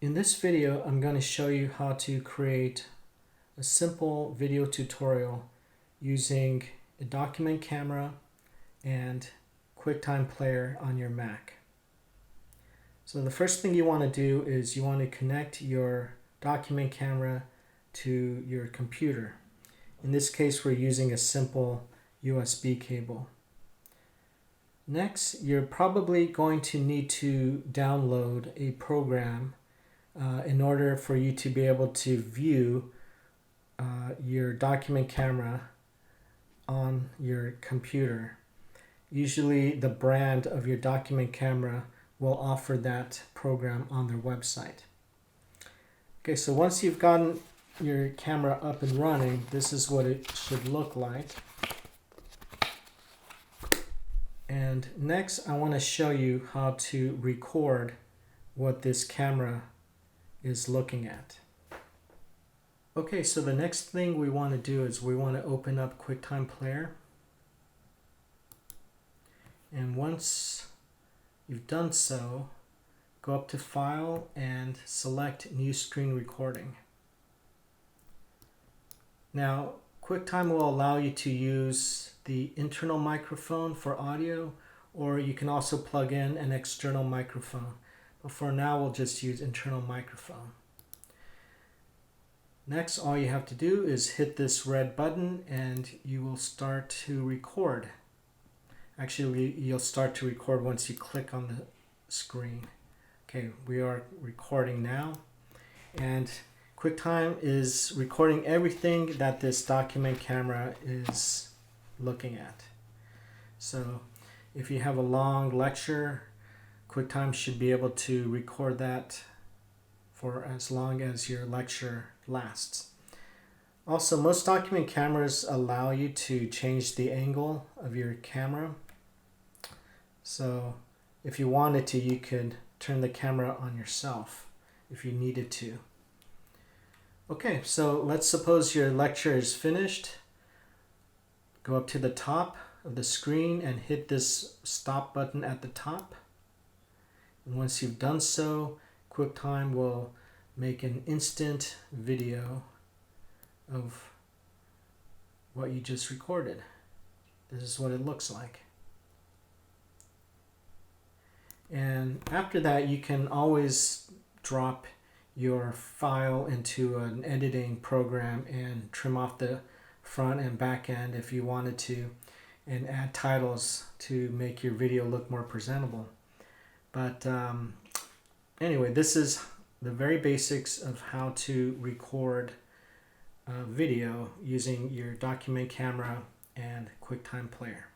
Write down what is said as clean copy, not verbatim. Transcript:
In this video, I'm going to show you how to create a simple video tutorial using a document camera and QuickTime player on your Mac. So the first thing you want to do is you want to connect your document camera to your computer. In this case, we're using a simple USB cable. Next, you're probably going to need to download a program in order for you to be able to view your document camera on your computer. Usually the brand of your document camera will offer that program on their website. Okay, so once you've gotten your camera up and running, this is what it should look like. And next I want to show you how to record what this camera is looking at. Okay, so the next thing we want to do is we want to open up QuickTime Player. And once you've done so, go up to File and select New Screen Recording. Now, QuickTime will allow you to use the internal microphone for audio, or you can also plug in an external microphone. But for now, we'll just use internal microphone. Next, all you have to do is hit this red button and you will start to record. Actually, you'll start to record once you click on the screen. Okay, we are recording now. And QuickTime is recording everything that this document camera is looking at. So if you have a long lecture, QuickTime should be able to record that for as long as your lecture lasts. Also, most document cameras allow you to change the angle of your camera. So if you wanted to, you could turn the camera on yourself if you needed to. Okay, so let's suppose your lecture is finished. Go up to the top of the screen and hit this stop button at the top. And once you've done so, QuickTime will make an instant video of what you just recorded. This is what it looks like. And after that, you can always drop your file into an editing program and trim off the front and back end if you wanted to, and add titles to make your video look more presentable. But anyway, this is the very basics of how to record video using your document camera and QuickTime player.